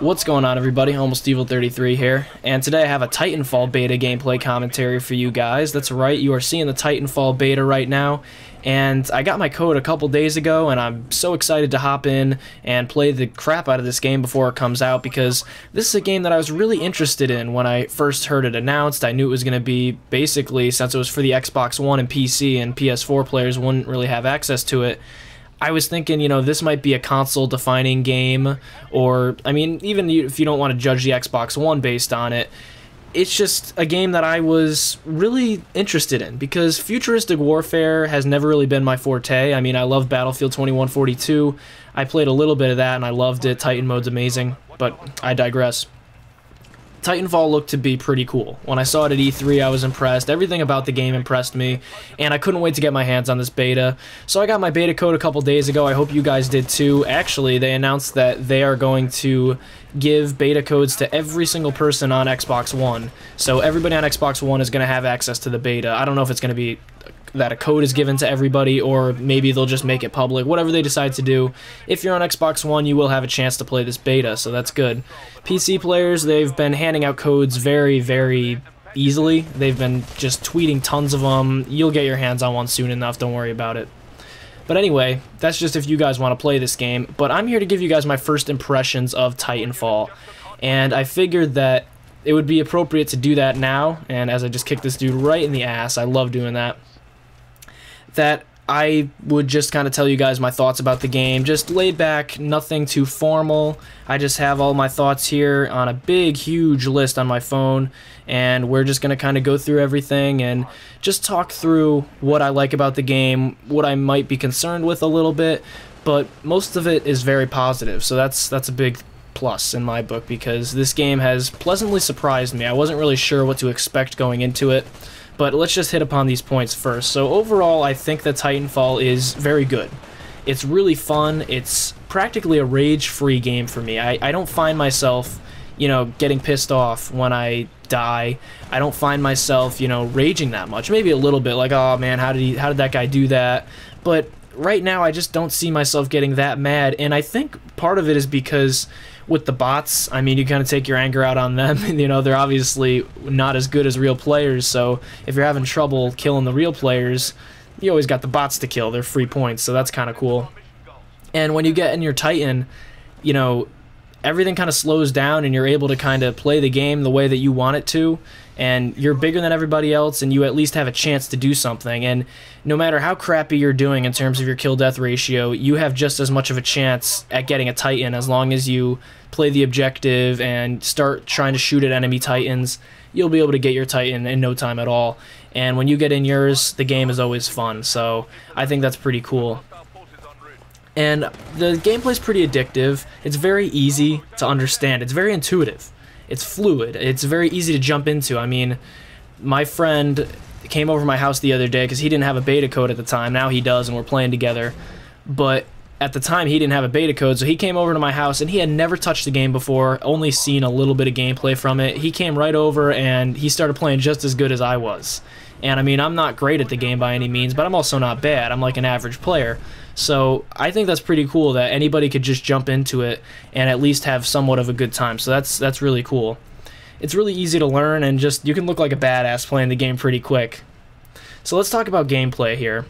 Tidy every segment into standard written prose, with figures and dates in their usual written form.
What's going on, everybody? Almost Evil 33 here, and today I have a Titanfall beta gameplay commentary for you guys. That's right, you are seeing the Titanfall beta right now, and I got my code a couple days ago, and I'm so excited to hop in and play the crap out of this game before it comes out, because this is a game that I was really interested in when I first heard it announced. I knew it was going to be, basically, since it was for the Xbox One and PC, and PS4 players wouldn't really have access to it, I was thinking, you know, this might be a console-defining game, or, I mean, even if you don't want to judge the Xbox One based on it, it's just a game that I was really interested in, because futuristic warfare has never really been my forte. I mean, I love Battlefield 2142, I played a little bit of that and I loved it, Titan mode's amazing, but I digress. Titanfall looked to be pretty cool. When I saw it at E3, I was impressed. Everything about the game impressed me, and I couldn't wait to get my hands on this beta. So I got my beta code a couple days ago. I hope you guys did too. Actually, they announced that they are going to give beta codes to every single person on Xbox One. So everybody on Xbox One is going to have access to the beta. I don't know if it's going to be that a code is given to everybody, or maybe they'll just make it public. Whatever they decide to do, if you're on Xbox One, you will have a chance to play this beta, so that's good. PC players, they've been handing out codes very, very easily. They've been just tweeting tons of them. You'll get your hands on one soon enough, don't worry about it. But anyway, that's just if you guys want to play this game, but I'm here to give you guys my first impressions of Titanfall, and I figured that it would be appropriate to do that now, and as I just kicked this dude right in the ass, I love doing that, that I would just kind of tell you guys my thoughts about the game, just laid back, nothing too formal. I just have all my thoughts here on a big, huge list on my phone, and we're just going to kind of go through everything and just talk through what I like about the game, what I might be concerned with a little bit, but most of it is very positive, so that's a big plus in my book, because this game has pleasantly surprised me. I wasn't really sure what to expect going into it, but let's just hit upon these points first. So overall, I think that Titanfall is very good. It's really fun. It's practically a rage-free game for me. I don't find myself, you know, getting pissed off when I die. I don't find myself, you know, raging that much. Maybe a little bit, like, oh man, how did that guy do that? But right now, I just don't see myself getting that mad, and I think part of it is because with the bots, I mean, you kind of take your anger out on them. You know, they're obviously not as good as real players, so if you're having trouble killing the real players, you always got the bots to kill. They're free points, so that's kind of cool. And when you get in your Titan, you know, everything kind of slows down and you're able to kind of play the game the way that you want it to, and you're bigger than everybody else, and you at least have a chance to do something. And no matter how crappy you're doing in terms of your kill-death ratio, you have just as much of a chance at getting a Titan as long as you play the objective and start trying to shoot at enemy Titans. You'll be able to get your Titan in no time at all. And when you get in yours, the game is always fun, so I think that's pretty cool. And the gameplay's pretty addictive. It's very easy to understand. It's very intuitive. It's fluid. It's very easy to jump into. I mean, my friend came over to my house the other day because he didn't have a beta code at the time. Now he does, and we're playing together. But at the time, he didn't have a beta code, so he came over to my house, and he had never touched the game before, only seen a little bit of gameplay from it. He came right over, and he started playing just as good as I was. And I mean, I'm not great at the game by any means, but I'm also not bad. I'm like an average player. So I think that's pretty cool that anybody could just jump into it and at least have somewhat of a good time. So that's really cool. It's really easy to learn, and just you can look like a badass playing the game pretty quick. So let's talk about gameplay here.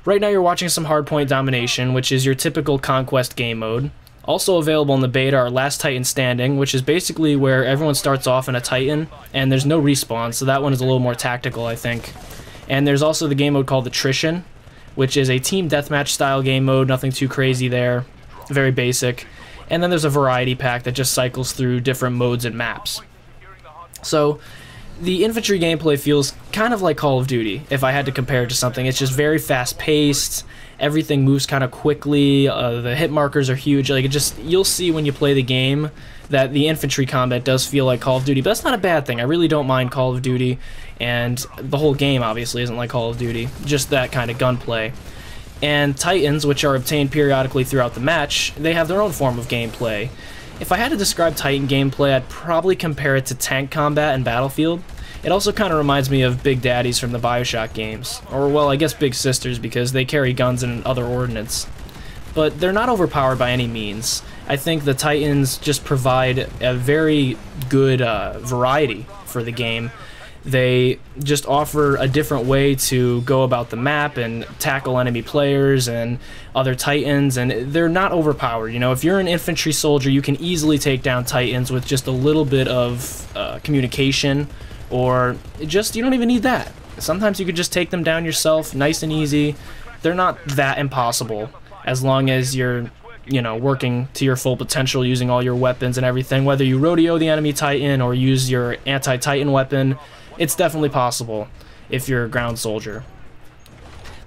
Right now you're watching some hardpoint domination, which is your typical conquest game mode. Also available in the beta are Last Titan Standing, which is basically where everyone starts off in a Titan, and there's no respawn, so that one is a little more tactical, I think. And there's also the game mode called Attrition, which is a team deathmatch style game mode, nothing too crazy there, very basic. And then there's a variety pack that just cycles through different modes and maps. So the infantry gameplay feels kind of like Call of Duty, if I had to compare it to something. It's just very fast-paced, everything moves kind of quickly, the hit markers are huge. Like, you'll see when you play the game that the infantry combat does feel like Call of Duty, but that's not a bad thing. I really don't mind Call of Duty, and the whole game obviously isn't like Call of Duty, just that kind of gunplay. And Titans, which are obtained periodically throughout the match, they have their own form of gameplay. If I had to describe Titan gameplay, I'd probably compare it to tank combat in Battlefield. It also kind of reminds me of Big Daddies from the BioShock games. Or, well, I guess Big Sisters, because they carry guns and other ordnance. but they're not overpowered by any means. I think the Titans just provide a very good variety for the game. They just offer a different way to go about the map and tackle enemy players and other Titans, and they're not overpowered. You know, if you're an infantry soldier, you can easily take down Titans with just a little bit of communication, or just, you don't even need that. Sometimes you could just take them down yourself, nice and easy. They're not that impossible, as long as you're, you know, working to your full potential, using all your weapons and everything. Whether you rodeo the enemy Titan or use your anti-Titan weapon, it's definitely possible if you're a ground soldier.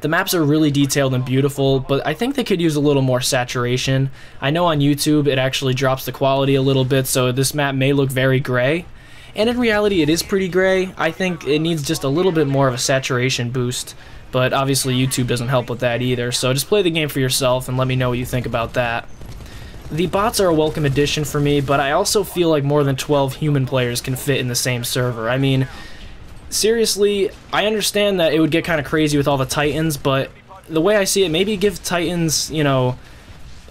The maps are really detailed and beautiful, but I think they could use a little more saturation. I know on YouTube it actually drops the quality a little bit, so this map may look very gray. And in reality it is pretty gray. I think it needs just a little bit more of a saturation boost, but obviously YouTube doesn't help with that either, so just play the game for yourself and let me know what you think about that. The bots are a welcome addition for me, but I also feel like more than 12 human players can fit in the same server. I mean, seriously, I understand that it would get kind of crazy with all the Titans, but the way I see it, maybe give Titans, you know,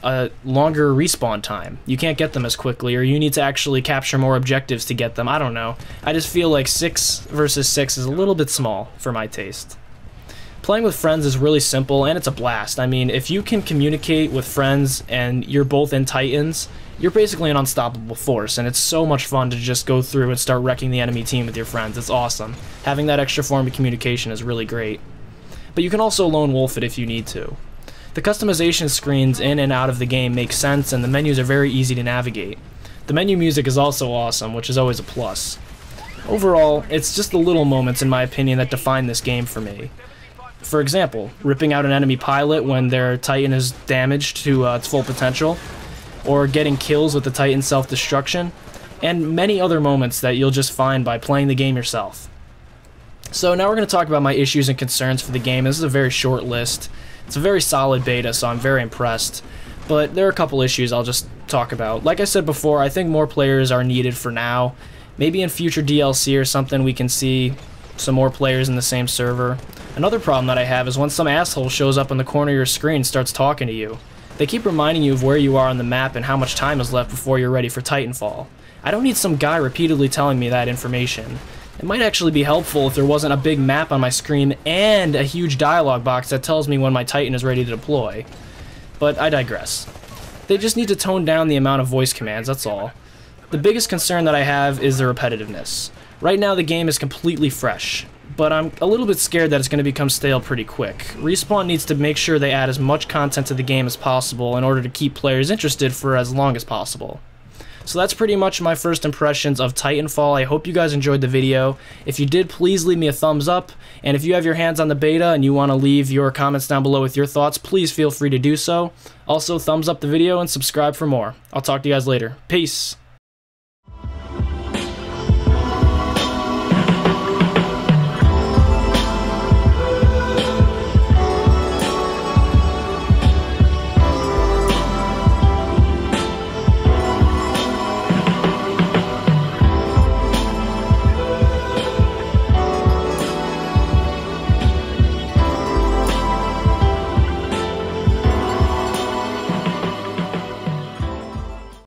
a longer respawn time. You can't get them as quickly, or you need to actually capture more objectives to get them. I don't know. I just feel like 6 versus 6 is a little bit small for my taste. Playing with friends is really simple, and it's a blast. I mean, if you can communicate with friends and you're both in Titans, you're basically an unstoppable force, and it's so much fun to just go through and start wrecking the enemy team with your friends. It's awesome. Having that extra form of communication is really great. But you can also lone wolf it if you need to. The customization screens in and out of the game make sense, and the menus are very easy to navigate. The menu music is also awesome, which is always a plus. Overall, it's just the little moments, in my opinion, that define this game for me. For example, ripping out an enemy pilot when their Titan is damaged to its full potential, or getting kills with the Titan self-destruction, and many other moments that you'll just find by playing the game yourself. So now we're going to talk about my issues and concerns for the game. This is a very short list. It's a very solid beta, so I'm very impressed. But there are a couple issues I'll just talk about. Like I said before, I think more players are needed for now. Maybe in future DLC or something we can see some more players in the same server. Another problem that I have is when some asshole shows up in the corner of your screen and starts talking to you. They keep reminding you of where you are on the map and how much time is left before you're ready for Titanfall. I don't need some guy repeatedly telling me that information. It might actually be helpful if there wasn't a big map on my screen and a huge dialogue box that tells me when my Titan is ready to deploy. But I digress. They just need to tone down the amount of voice commands, that's all. The biggest concern that I have is the repetitiveness. Right now the game is completely fresh, but I'm a little bit scared that it's going to become stale pretty quick. Respawn needs to make sure they add as much content to the game as possible in order to keep players interested for as long as possible. So that's pretty much my first impressions of Titanfall. I hope you guys enjoyed the video. If you did, please leave me a thumbs up, and if you have your hands on the beta and you want to leave your comments down below with your thoughts, please feel free to do so. Also, thumbs up the video and subscribe for more. I'll talk to you guys later. Peace!